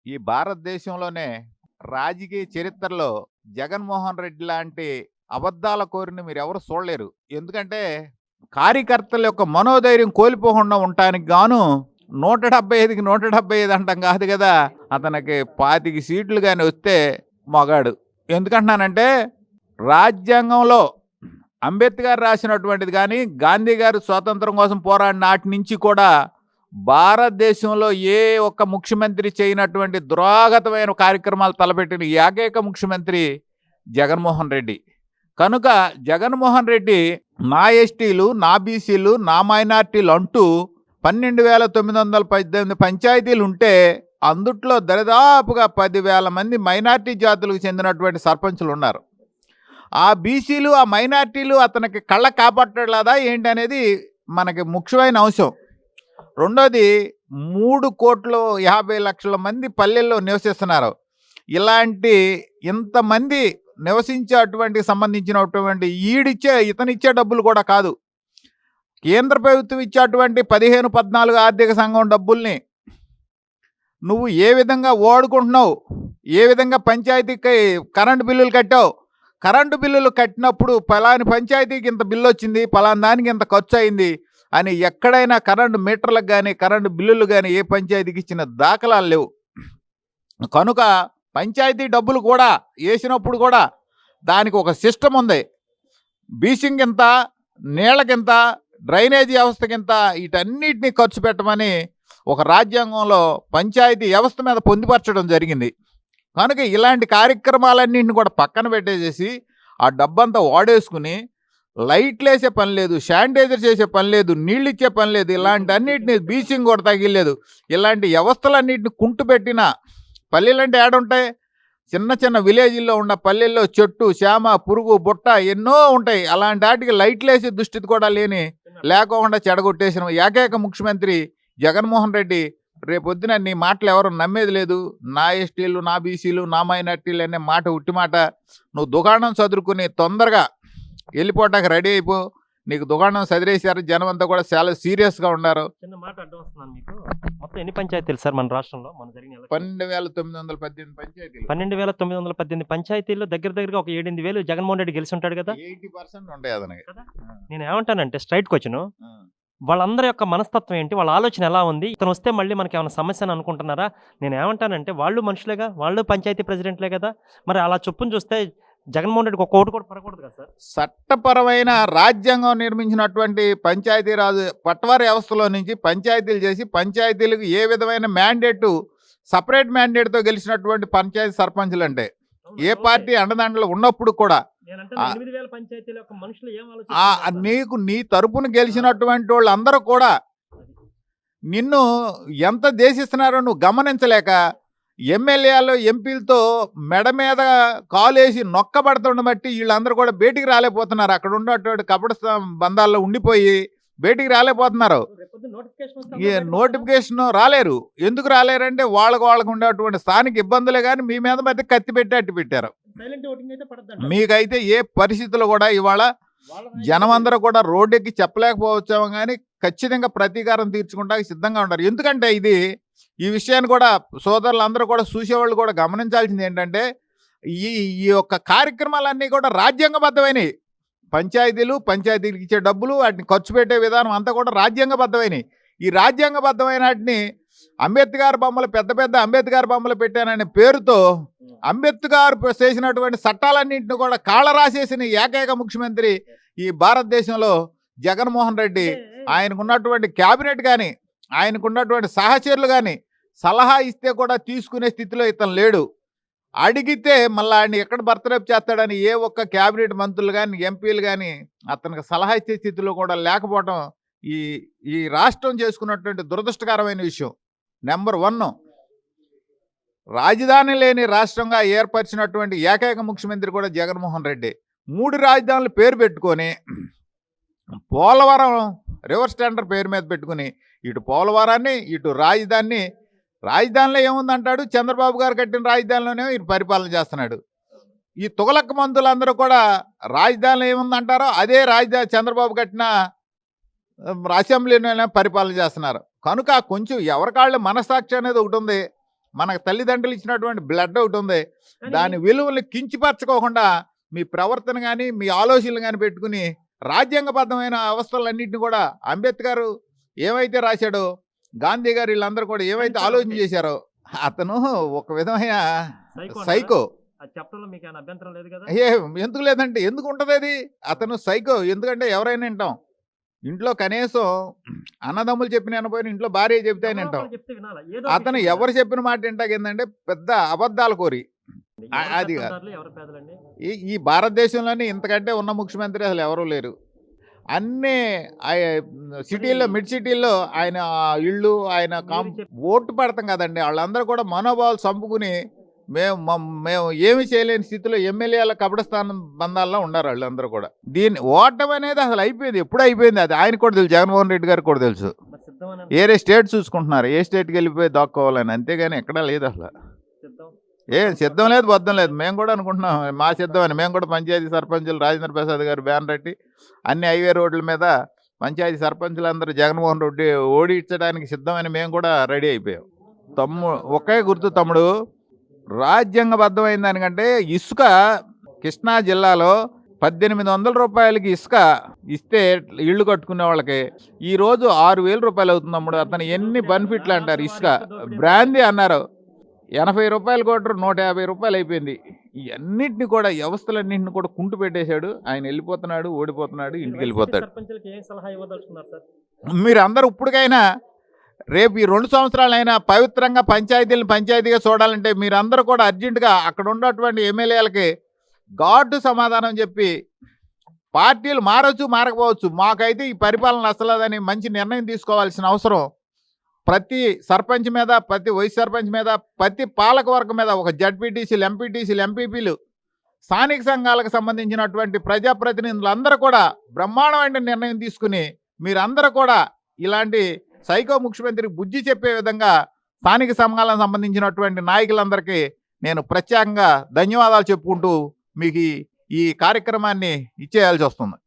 ఈ భారతదేశంలోనే రాజకీయ చరిత్రలో జగన్మోహన్ రెడ్డి లాంటి అబద్ధాల కోరిని మీరెవరు చూడలేరు. ఎందుకంటే కార్యకర్తల యొక్క మనోధైర్యం కోల్పోకుండా ఉండటానికి గాను 175కి 175 అంటాం కాదు కదా! అతనికి 25 సీట్లు గాని వస్తే మగాడు. ఎందుకంటున్నానంటే రాజ్యాంగంలో అంబేద్కర్ రాసినటువంటిది గాని, గాంధీ గారు స్వాతంత్రం కోసం పోరాడిన నాటి నుంచి కూడా భారతదేశంలో ఏ ఒక్క ముఖ్యమంత్రి చేయనటువంటి దురాగతమైన కార్యక్రమాలు తలపెట్టిన ఏకైక ముఖ్యమంత్రి జగన్మోహన్ రెడ్డి. కనుక జగన్మోహన్ రెడ్డి నా ఎస్టీలు, నా బీసీలు, నా మైనార్టీలు అంటూ 12,918 పంచాయతీలు ఉంటే అందుట్లో దరిదాపుగా 10,000 మంది మైనార్టీ జాతులకు చెందినటువంటి సర్పంచులు ఉన్నారు. ఆ బీసీలు, ఆ మైనార్టీలు అతనికి కళ్ళ కాపాడలేదా ఏంటి అనేది మనకి ముఖ్యమైన అంశం. రెండోది 3,50,00,000 మంది పల్లెల్లో నివసిస్తున్నారు. ఇలాంటి ఇంతమంది నివసించేటువంటి సంబంధించినటువంటి ఇతనిచ్చే డబ్బులు కూడా కాదు, కేంద్ర ప్రభుత్వం ఇచ్చేటువంటి 15-14 ఆర్థిక సంఘం డబ్బుల్ని నువ్వు ఏ విధంగా వాడుకుంటున్నావు, ఏ విధంగా పంచాయతీకి కరెంటు బిల్లులు కట్టావు, కరెంటు బిల్లులు కట్టినప్పుడు పలాని పంచాయతీకి ఇంత బిల్లు వచ్చింది, పలాని దానికి ఇంత ఖర్చు అయింది అని ఎక్కడైనా కరెంటు మీటర్లకు కానీ కరెంటు బిల్లులు కానీ ఏ పంచాయతీకి ఇచ్చిన దాఖలాలు లేవు. కనుక పంచాయతీ డబ్బులు కూడా వేసినప్పుడు కూడా దానికి ఒక సిస్టమ్ ఉంది. బీసింగ్ ఇంత, నీళ్ళకింత, డ్రైనేజీ వ్యవస్థకింత, వీటన్నిటినీ ఖర్చు పెట్టమని ఒక రాజ్యాంగంలో పంచాయతీ వ్యవస్థ మీద పొందుపరచడం జరిగింది. కనుక ఇలాంటి కార్యక్రమాలన్నింటిని కూడా పక్కన పెట్టేసేసి ఆ డబ్బంతా వాడేసుకుని లైట్లు వేసే పని లేదు, శానిటైజర్ చేసే పని లేదు, నీళ్ళు ఇచ్చే పని లేదు, ఇలాంటి అన్నింటినీ బీచింగ్ కూడా తగిలేదు. ఇలాంటి వ్యవస్థలన్నింటిని కుంటు పెట్టిన పల్లెలంటే ఏడుంటాయి? చిన్న చిన్న విలేజ్ల్లో ఉన్న పల్లెల్లో చెట్టు, చేమ, పురుగు, బుట్ట ఎన్నో ఉంటాయి. అలాంటి వాటికి లైట్లు వేసే దుస్థితి కూడా లేకుండా చెడగొట్టేసిన ఏకైక ముఖ్యమంత్రి జగన్మోహన్ రెడ్డి. రేపొద్దున నీ మాటలు ఎవరు నమ్మేది లేదు. నా ఎస్టీలు, నా బీసీలు, నా మైనార్టీలు అనే మాట ఉట్టి మాట. నువ్వు దుకాణం చదువుకుని తొందరగా వెళ్ళిపోవటానికి రెడీ అయిపో. నీకు దుకాణం చదివేశారు, జనం అంతా కూడా చాలా సీరియస్గా ఉన్నారు. చిన్న మాట అడ్డం వస్తున్నాను మీకు. మొత్తం ఎన్ని పంచాయతీలు సార్ మన రాష్ట్రంలో మన జరిగిన 12,918 పంచాయతీలు. 12,918 పంచాయతీల్లో దగ్గరగా ఒక 7,000 జగన్మోహన్ రెడ్డి గెలిచి ఉంటాడు కదా. 80% ఉంటాయి అతనికి. నేను ఏమంటానంటే స్ట్రైట్ క్వశ్చన్, వాళ్ళందరి యొక్క మనస్తత్వం ఏంటి, వాళ్ళ ఆలోచన ఎలా ఉంది, ఇతను వస్తే మళ్ళీ మనకి ఏమైనా సమస్య అని అనుకుంటున్నారా? నేను ఏమంటానంటే వాళ్ళు మనుషులేగా, వాళ్ళు పంచాయతీ ప్రెసిడెంట్లే కదా. మరి అలా చొప్పును చూస్తే జగన్మోహన్ రెడ్డికి ఒక ఓటు కూడా పడకూడదు కదా సార్. చట్టపరమైన రాజ్యాంగం నిర్మించినటువంటి పంచాయతీరాజు పట్వారీ వ్యవస్థలో నుంచి పంచాయతీలు చేసి పంచాయతీలకు ఏ విధమైన మ్యాండేటు, సపరేట్ మ్యాండేట్తో గెలిచినటువంటి పంచాయతీ సర్పంచులు అంటే ఏ పార్టీ అండదండలు ఉన్నప్పుడు కూడా నీకు నీ తరపున గెలిచినటువంటి వాళ్ళందరూ కూడా నిన్ను ఎంత దేశిస్తున్నారో నువ్వు గమనించలేక ఎమ్మెల్యేలు, ఎంపీలతో మెడ మీద కాలేసి నొక్కబడుతుండ బట్టి వీళ్ళందరూ కూడా బయటికి రాలేకపోతున్నారు. అక్కడ ఉన్నటువంటి కపట బంధాల్లో ఉండిపోయి బయటికి రాలేకపోతున్నారు. ఈ నోటిఫికేషన్ రాలేరు. ఎందుకు రాలేరంటే వాళ్ళకు ఉండేటువంటి స్థానిక ఇబ్బందులే కానీ మీ మీద మధ్య కత్తి పెట్టి అట్టి పెట్టారు. మీకైతే ఏ పరిస్థితుల్లో కూడా ఇవాళ జనమందరూ కూడా రోడ్డెక్కి చెప్పలేకపోవచ్చాము కానీ ఖచ్చితంగా ప్రతీకారం తీర్చుకుంటానికి సిద్ధంగా ఉంటారు. ఎందుకంటే ఈ విషయాన్ని కూడా సోదరులందరూ కూడా చూసేవాళ్ళు కూడా గమనించాల్సింది ఏంటంటే ఈ యొక్క కార్యక్రమాలన్నీ కూడా రాజ్యాంగబద్ధమైనవి. పంచాయతీలకు ఇచ్చే డబ్బులు, వాటిని ఖర్చు పెట్టే విధానం అంతా కూడా రాజ్యాంగబద్ధమైనవి. ఈ రాజ్యాంగబద్ధమైన వాటిని అంబేద్కర్ బొమ్మలు, పెద్ద అంబేద్కర్ బొమ్మలు పెట్టాననే పేరుతో అంబేద్కర్ చేసినటువంటి చట్టాలన్నింటినీ కూడా కాళ్ళ రాసేసిన ఏకైక ముఖ్యమంత్రి ఈ భారతదేశంలో జగన్మోహన్ రెడ్డి. ఆయనకున్నటువంటి క్యాబినెట్ కానీ, ఆయనకున్నటువంటి సహచరులు కానీ సలహా ఇస్తే కూడా తీసుకునే స్థితిలో ఇతను లేడు. అడిగితే మళ్ళీ ఆయన ఎక్కడ బర్తరఫ్ చేస్తాడని ఏ ఒక్క క్యాబినెట్ మంత్రులు కానీ, ఎంపీలు కానీ అతనికి సలహా ఇచ్చే స్థితిలో కూడా లేకపోవడం ఈ రాష్ట్రం చేసుకున్నటువంటి దురదృష్టకరమైన విషయం. నెంబర్ 1, రాజధాని లేని రాష్ట్రంగా ఏర్పరిచినటువంటి ఏకైక ముఖ్యమంత్రి కూడా జగన్మోహన్ రెడ్డి. 3 రాజధానులు పేరు పెట్టుకొని పోలవరం రివర్స్ టెండర్ పేరు మీద పెట్టుకుని ఇటు పోలవరాన్ని, ఇటు రాజధానిలో ఏముందంటాడు, చంద్రబాబు గారు కట్టిన రాజధానిలోనే ఇటు పరిపాలన చేస్తున్నాడు. ఈ తుగలక్క మందులందరూ కూడా రాజధానిలో ఏముందంటారో అదే రాజధాని చంద్రబాబు కట్టిన అసెంబ్లీలోనే పరిపాలన చేస్తున్నారు. కనుక కొంచెం ఎవరికాళ్ళు మనసాక్షి అనేది ఒకటి ఉంది. మనకు తల్లిదండ్రులు ఇచ్చినటువంటి బ్లడ్ ఒకటి ఉంది. కానీ దాని విలువలు కించపరచుకోకుండా మీ ప్రవర్తన కానీ మీ ఆలోచనలు కానీ పెట్టుకుని రాజ్యాంగబద్ధమైన అవస్థలన్నింటినీ కూడా అంబేద్కర్ ఏమైతే రాశాడో, గాంధీ గారు వీళ్ళందరూ కూడా ఏమైతే ఆలోచన చేశారో, అతను ఒక విధమైన సైకో అంటారా? సైకో. అది చెప్పడంలో మీకు ఏమైనా అభ్యంతరం లేదు కదా? ఏ ఎందుకు లేదంటే ఎందుకు ఉంటుంది అది? అతను సైకో. ఎందుకంటే ఎవరైనా వింటాం. ఇంట్లో కనీసం అన్నదమ్ములు చెప్పిన వినపోయిన ఇంట్లో భార్య చెప్తే ఎవరో వింటాం. ఒకరు చెప్తే వినాలా? ఏదో అతను ఒకటి ఎవరు చెప్పిన మాట వింటాక ఏంటంటే పెద్ద అబద్ధాల కోరి. ఎవరు అది కాదు. పెత్తందారులు, ఎవరు పేదలండి? ఈ భారతదేశంలోనే ఇంతకంటే ఉన్న ముఖ్యమంత్రి అసలు ఎవరూ లేరు. అన్నీ సిటీల్లో మిడ్ సిటీల్లో ఆయన ఇళ్ళు ఆయన ఓటు పడతాం కదండి, వాళ్ళందరూ కూడా మనోభావాలు చంపుకుని మేము ఏమి చేయలేని స్థితిలో ఎమ్మెల్యేల కబడస్థానం బంధాల్లో ఉన్నారు వాళ్ళందరూ కూడా. దీన్ని ఓటమి అనేది అసలు అయిపోయింది, ఎప్పుడు అయిపోయింది. అది ఆయన కూడా తెలుసు, జగన్మోహన్ రెడ్డి గారికి కూడా తెలుసు. మరి సిద్ధమని ఏరే స్టేట్ చూసుకుంటున్నారు, ఏ స్టేట్కి వెళ్ళిపోయి దాక్కోవాలని, అంతేగాని ఎక్కడా లేదు అసలు. సిద్ధం సిద్ధం లేదు, బద్దం లేదు. మేము కూడా అనుకుంటున్నాం మా సిద్ధం అని. మేము కూడా పంచాయతీ సర్పంచులు రాజేంద్ర ప్రసాద్ గారు బ్యాన్ పెట్టి అన్ని హైవే రోడ్ల మీద పంచాయతీ సర్పంచులందరూ జగన్మోహన్ రెడ్డి ఓడించడానికి సిద్ధమని మేము కూడా రెడీ అయిపోయాం. ఒకే గుర్తు తమ్ముడు, రాజ్యాంగబద్ధమైన దానికంటే ఇసుక కృష్ణా జిల్లాలో 1800 రూపాయలకి ఇసుక ఇస్తే ఇళ్ళు కట్టుకునే వాళ్ళకి ఈరోజు 6000 రూపాయలు అవుతుంది తమ్ముడు. అతను ఎన్ని బెనిఫిట్లు అంటారు. ఇసుక బ్రాందీ అన్నారు 80 రూపాయలు కొట్టరు, 150 రూపాయలు అయిపోయింది. ఇవన్నిటిని కూడా వ్యవస్థలన్నింటిని కూడా కుంటు పెట్టేశాడు. ఆయన వెళ్ళిపోతున్నాడు, ఓడిపోతున్నాడు, ఇంటికి వెళ్ళిపోతాడు. సర్పంచులకి ఏం సలహా ఇవ్వదలుచుకున్నారు సార్? మీరు అందరూ ఇప్పటికైనా రేపు ఈ 2 సంవత్సరాలైనా పవిత్రంగా పంచాయతీలను పంచాయతీగా చూడాలంటే మీరందరూ కూడా అర్జెంటుగా అక్కడ ఉన్నటువంటి ఎమ్మెల్యేలకి ఘాటు సమాధానం చెప్పి, పార్టీలు మారచ్చు మారకపోవచ్చు, మాకైతే ఈ పరిపాలన నచ్చలేదని మంచి నిర్ణయం తీసుకోవాల్సిన అవసరం ప్రతి సర్పంచ్ మీద, ప్రతి వైస్ సర్పంచ్ మీద, ప్రతి పాలక వర్గం మీద, ఒక జడ్పీటీసీలు, ఎంపీటీసీలు, ఎంపీపీలు, స్థానిక సంఘాలకు సంబంధించినటువంటి ప్రజాప్రతినిధులందరూ కూడా బ్రహ్మాండమైన నిర్ణయం తీసుకుని మీరందరూ కూడా ఇలాంటి సైకో ముఖ్యమంత్రికి బుద్ధి చెప్పే విధంగా స్థానిక సంఘాలకు సంబంధించినటువంటి నాయకులందరికీ నేను ప్రత్యేకంగా ధన్యవాదాలు చెప్పుకుంటూ మీకు ఈ కార్యక్రమాన్ని ఇచ్చేయాల్సి వస్తుంది.